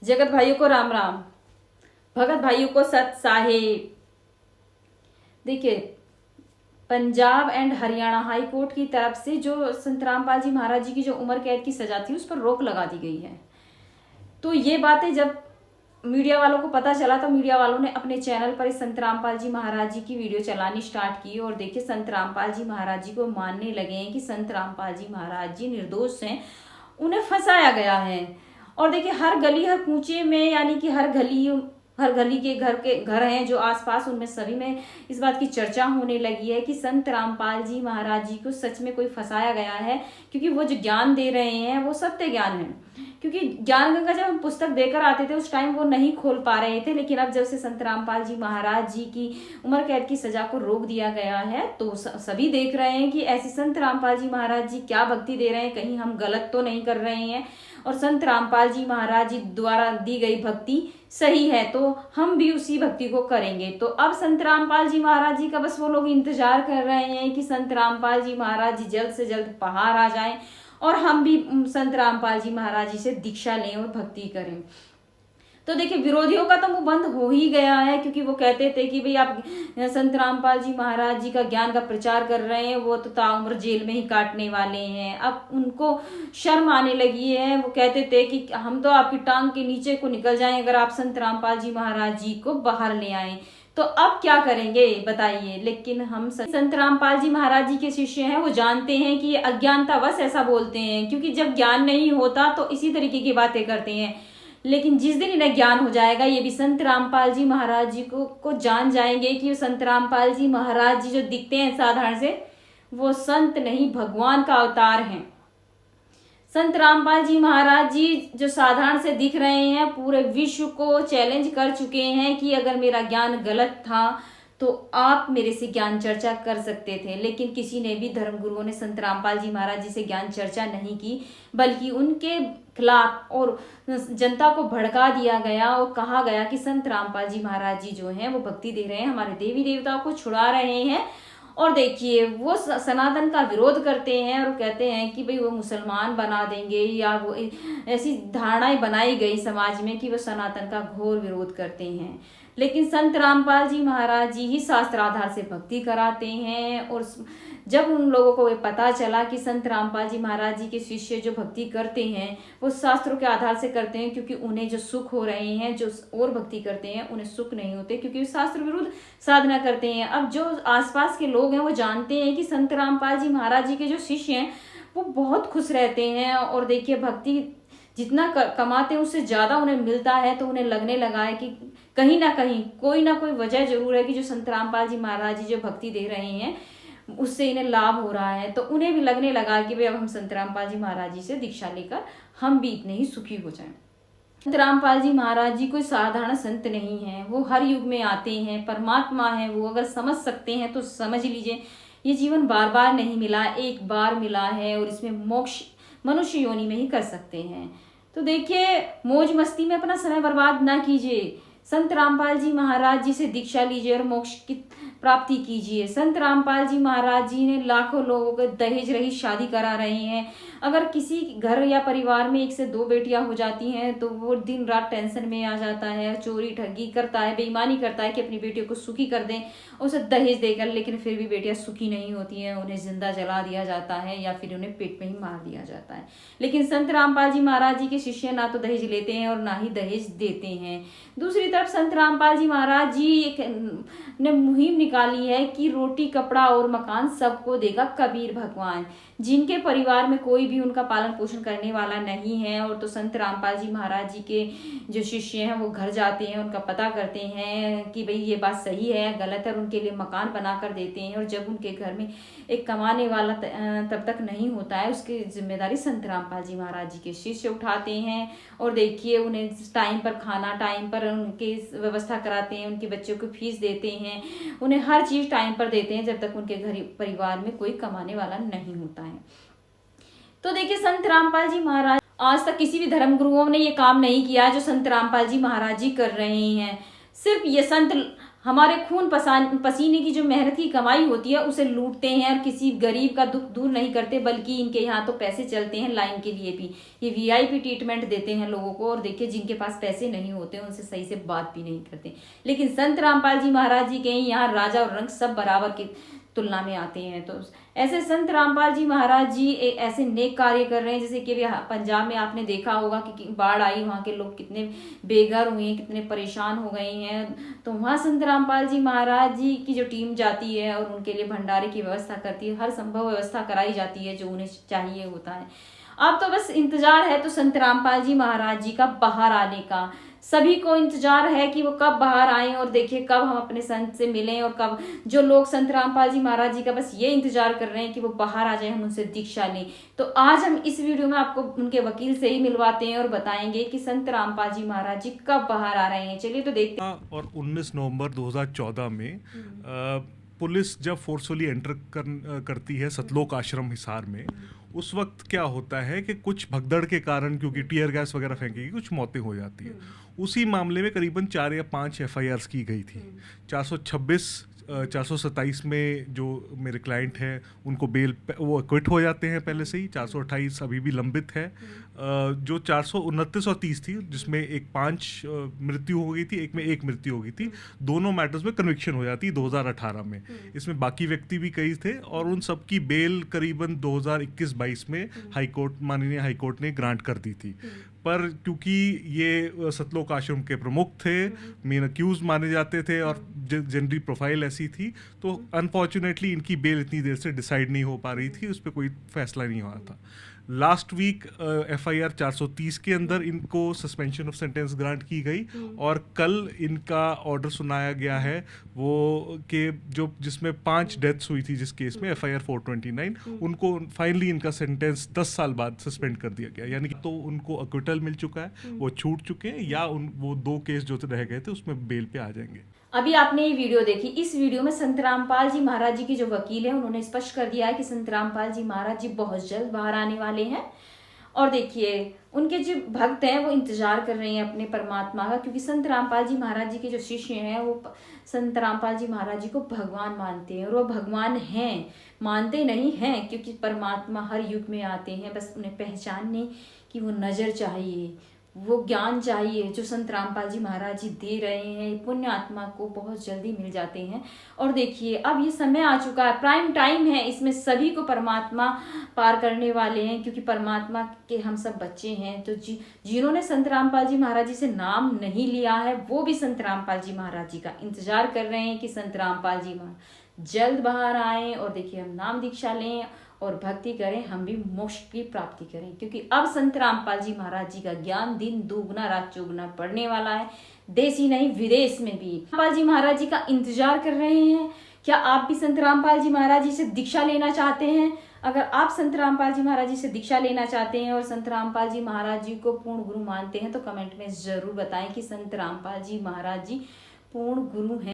जगत भाइयों को राम राम, भगत भाइयों को सत साहेब। देखिए, Punjab and Haryana high court की तरफ से जो संत रामपाल जी महाराज जी की जो उम्र कैद की सजा थी उस पर रोक लगा दी गई है। तो ये बातें जब मीडिया वालों को पता चला तो मीडिया वालों ने अपने चैनल पर इस संत रामपाल जी महाराज जी की वीडियो चलानी स्टार्ट की। और देखिए, संत रामपाल जी महाराज जी को मानने लगे हैं कि संत रामपाल जी महाराज जी निर्दोष हैं, उन्हें फंसाया गया है। और देखिए, हर गली हर कूचे में, यानी कि हर गली के घर हैं जो आसपास, उनमें सभी में इस बात की चर्चा होने लगी है कि संत रामपाल जी महाराज जी को सच में कोई फंसाया गया है, क्योंकि वो जो ज्ञान दे रहे हैं वो सत्य ज्ञान है। क्योंकि ज्ञान गंगा जब हम पुस्तक देकर आते थे उस टाइम वो नहीं खोल पा रहे थे, लेकिन अब जब से संत रामपाल जी महाराज जी की उम्र कैद की सजा को रोक दिया गया है तो सभी देख रहे हैं कि ऐसे संत रामपाल जी महाराज जी क्या भक्ति दे रहे हैं, कहीं हम गलत तो नहीं कर रहे हैं, और संत रामपाल जी महाराज जी द्वारा दी गई भक्ति सही है तो हम भी उसी भक्ति को करेंगे। तो अब संत रामपाल जी महाराज जी का बस वो लोग इंतजार कर रहे हैं कि संत रामपाल जी महाराज जी जल्द से जल्द बाहर आ जाएं और हम भी संत रामपाल जी महाराज जी से दीक्षा लें और भक्ति करें। तो देखिए, विरोधियों का तो मुंह बंद हो ही गया है, क्योंकि वो कहते थे कि भाई आप संत रामपाल जी महाराज जी का ज्ञान का प्रचार कर रहे हैं, वो तो ताउम्र जेल में ही काटने वाले हैं। अब उनको शर्म आने लगी है। वो कहते थे कि हम तो आपकी टांग के नीचे को निकल जाएं अगर आप संत रामपाल जी महाराज जी को बाहर ले आए। तो अब क्या करेंगे बताइए। लेकिन हम संत रामपाल जी महाराज जी के शिष्य हैं, वो जानते हैं कि ये अज्ञानतावश ऐसा बोलते हैं, क्योंकि जब ज्ञान नहीं होता तो इसी तरीके की बातें करते हैं। लेकिन जिस दिन इन्हें ज्ञान हो जाएगा, ये भी संत रामपाल जी महाराज जी को जान जाएंगे कि संत रामपाल जी महाराज जी जो दिखते हैं साधारण से, वो संत नहीं भगवान का अवतार हैं। संत रामपाल जी महाराज जी जो साधारण से दिख रहे हैं, पूरे विश्व को चैलेंज कर चुके हैं कि अगर मेरा ज्ञान गलत था तो आप मेरे से ज्ञान चर्चा कर सकते थे। लेकिन किसी ने भी, धर्मगुरुओं ने संत रामपाल जी महाराज जी से ज्ञान चर्चा नहीं की, बल्कि उनके खिलाफ और जनता को भड़का दिया गया और कहा गया कि संत रामपाल जी महाराज जी जो हैं वो भक्ति दे रहे हैं, हमारे देवी देवताओं को छुड़ा रहे हैं। और देखिए, वो सनातन का विरोध करते हैं और कहते हैं कि भाई वो मुसलमान बना देंगे, या वो ऐसी धारणाएं बनाई गई समाज में कि वो सनातन का घोर विरोध करते हैं। लेकिन संत रामपाल जी महाराज जी ही शास्त्र आधार से भक्ति कराते हैं। और जब उन लोगों को ये पता चला कि संत रामपाल जी महाराज जी के शिष्य जो भक्ति करते हैं वो शास्त्रों के आधार से करते हैं, क्योंकि उन्हें जो सुख हो रहे हैं, जो और भक्ति करते हैं उन्हें सुख नहीं होते, क्योंकि वो शास्त्र विरुद्ध साधना करते हैं। अब जो आसपास के लोग हैं वो जानते हैं कि संत रामपाल जी महाराज जी के जो शिष्य हैं वो बहुत खुश रहते हैं, और देखिए भक्ति जितना कमाते हैं उससे ज्यादा उन्हें मिलता है। तो उन्हें लगने लगा है कि कहीं ना कहीं कोई ना कोई वजह जरूर है कि जो संत रामपाल जी महाराज जी जो भक्ति दे रहे हैं उससे इन्हें लाभ हो रहा है। तो उन्हें भी लगने लगा कि भाई अब हम संत रामपाल जी महाराज जी से दीक्षा लेकर हम भी इतने ही सुखी हो जाएं। संत रामपाल जी महाराज जी कोई साधारण संत नहीं है, वो हर युग में आते हैं, परमात्मा है वो। अगर समझ सकते हैं तो समझ लीजिए, ये जीवन बार बार नहीं मिला, एक बार मिला है, और इसमें मोक्ष मनुष्य योनि में ही कर सकते हैं। तो देखिए, मौज मस्ती में अपना समय बर्बाद ना कीजिए, संत रामपाल जी महाराज जी से दीक्षा लीजिए और मोक्ष की प्राप्ति कीजिए। संत रामपाल जी महाराज जी ने लाखों लोगों को दहेज रहित शादी करा रहे हैं। अगर किसी घर या परिवार में 1 से 2 बेटियां हो जाती हैं तो वो दिन रात टेंशन में आ जाता है, चोरी ठगी करता है, बेईमानी करता है कि अपनी बेटियों को सुखी कर दें उसे दहेज देकर। लेकिन फिर भी बेटियां सुखी नहीं होती हैं, उन्हें जिंदा जला दिया जाता है या फिर उन्हें पेट में ही मार दिया जाता है। लेकिन संत रामपाल जी महाराज जी के शिष्य ना तो दहेज लेते हैं और ना ही दहेज देते हैं। दूसरी तरफ संत रामपाल जी महाराज जी ने मुहिम निकाली है कि रोटी कपड़ा और मकान सबको देगा कबीर भगवान, जिनके परिवार में कोई भी उनका पालन पोषण करने वाला नहीं है। और तो संत रामपाल जी महाराज जी के जो शिष्य हैं वो घर जाते हैं, उनका पता करते हैं कि भाई ये बात सही है गलत है, और उनके लिए मकान बना कर देते हैं। और जब उनके घर में एक कमाने वाला तब तक नहीं होता है, उसकी जिम्मेदारी संत रामपाल जी महाराज जी के शिष्य उठाते हैं। और देखिए, उन्हें टाइम पर खाना, टाइम पर उनकी व्यवस्था कराते हैं, उनके बच्चों को फीस देते हैं, उन्हें हर चीज टाइम पर देते हैं, जब तक उनके घर परिवार में कोई कमाने वाला नहीं होता है। तो देखिए, संत रामपाल जी महाराज आज तक किसी भी धर्म गुरुओं ने ये काम नहीं किया जो संत रामपाल जी महाराज जी कर रहे हैं। सिर्फ ये संत हमारे खून पसीने की जो मेहनत की कमाई होती है उसे लूटते हैं और किसी गरीब का दुख दूर नहीं करते, बल्कि इनके यहाँ तो पैसे चलते हैं लाइन के लिए भी। ये वीआईपी ट्रीटमेंट देते हैं लोगों को, और देखिए जिनके पास पैसे नहीं होते उनसे सही से बात भी नहीं करते। लेकिन संत रामपाल जी महाराज जी के यहाँ राजा और रंक सब बराबर की तुलना में आते हैं। तो ऐसे संत रामपाल जी महाराज जी ऐसे नेक कार्य कर रहे हैं, जैसे कि पंजाब में आपने देखा होगा कि बाढ़ आई, वहाँ के लोग कितने बेघर हुए हैं, कितने परेशान हो गए हैं। तो वहाँ संत रामपाल जी महाराज जी की जो टीम जाती है और उनके लिए भंडारे की व्यवस्था करती है, हर संभव व्यवस्था कराई जाती है जो उन्हें चाहिए होता है। अब तो बस इंतजार है तो संत रामपाल जी महाराज जी का बाहर आने का। सभी को इंतजार है कि वो कब बाहर आए, और देखिए कब हम अपने संत से मिलें, और कब जो लोग संत रामपाल जी महाराज जी का बस ये इंतजार कर रहे हैं कि वो बाहर आ जाए, हम उनसे दीक्षा लें। तो आज हम इस वीडियो में आपको उनके वकील से ही मिलवाते हैं और बताएंगे कि संत रामपाल जी महाराज जी कब बाहर आ रहे हैं। चलिए तो देखते हैं। और 19 नवंबर 2014 में पुलिस जब फोर्सफुली एंटर करती है सतलोक आश्रम हिसार में, उस वक्त क्या होता है कि कुछ भगदड़ के कारण, क्योंकि टीयर गैस वगैरह फेंकेगी, कुछ मौतें हो जाती है। उसी मामले में करीबन 4 या 5 एफआईआर्स की गई थी। 427 में जो मेरे क्लाइंट हैं उनको बेल वो एक्विट हो जाते हैं पहले से ही। 428 अभी भी लंबित है। जो 429 और 30 थी, जिसमें एक 5 मृत्यु हो गई थी, एक में 1 मृत्यु हो गई थी, दोनों मैटर्स में कन्विक्शन हो जाती 2018 में। इसमें बाकी व्यक्ति भी कई थे और उन सब की बेल करीबन 2021-22 में माननीय हाईकोर्ट ने ग्रांट कर दी थी। पर क्योंकि ये सतलोक आश्रम के प्रमुख थे, मेन अक्यूज माने जाते थे और जनरली प्रोफाइल ऐसी थी, तो अनफॉर्चुनेटली इनकी बेल इतनी देर से डिसाइड नहीं हो पा रही थी, उस पर कोई फैसला नहीं हुआ था। लास्ट वीक एफआईआर 430 के अंदर इनको सस्पेंशन ऑफ सेंटेंस ग्रांट की गई और कल इनका ऑर्डर सुनाया गया है वो कि जो जिसमें 5 डेथ्स हुई थी जिस केस में एफआईआर 429, उनको फाइनली इनका सेंटेंस 10 साल बाद सस्पेंड कर दिया गया। यानी कि तो उनको अक्विटल मिल चुका है, वो छूट चुके हैं, या वो 2 केस जो रह गए थे उसमें बेल पे आ जाएंगे। अभी आपने ये वीडियो देखी, इस वीडियो में संत रामपाल जी महाराज जी के जो वकील हैं उन्होंने स्पष्ट कर दिया है कि संत रामपाल जी महाराज जी बहुत जल्द बाहर आने वाले हैं। और देखिए उनके जो भक्त हैं वो इंतजार कर रहे हैं अपने परमात्मा का, क्योंकि संत रामपाल जी महाराज जी के जो शिष्य हैं वो संत रामपाल जी महाराज जी को भगवान मानते हैं, और वो भगवान हैं, मानते नहीं हैं, क्योंकि परमात्मा हर युग में आते हैं। बस उन्हें पहचानने की वो नज़र चाहिए, वो ज्ञान चाहिए जो संत रामपाल जी महाराज जी दे रहे हैं। पुण्य आत्मा को बहुत जल्दी मिल जाते हैं। और देखिए अब ये समय आ चुका है, प्राइम टाइम है, इसमें सभी को परमात्मा पार करने वाले हैं, क्योंकि परमात्मा के हम सब बच्चे हैं। तो जिन्होंने संत रामपाल जी महाराज जी से नाम नहीं लिया है वो भी संत रामपाल जी महाराज जी का इंतजार कर रहे हैं कि संत रामपाल जी महाराज जल्द बाहर आए, और देखिए हम नाम दीक्षा लें और भक्ति करें, हम भी मोक्ष की प्राप्ति करें, क्योंकि अब संत रामपाल जी महाराज जी का ज्ञान दिन दुगना रात चौगुना पढ़ने वाला है, देश ही नहीं विदेश में भी। रामपाल जी महाराज जी का इंतजार कर रहे हैं। क्या आप भी संत रामपाल जी महाराज जी से दीक्षा लेना चाहते हैं? अगर आप संत रामपाल जी महाराज जी से दीक्षा लेना चाहते हैं और संत रामपाल जी महाराज जी को पूर्ण गुरु मानते हैं तो कमेंट में जरूर बताएं कि संत रामपाल जी महाराज जी पूर्ण गुरु हैं।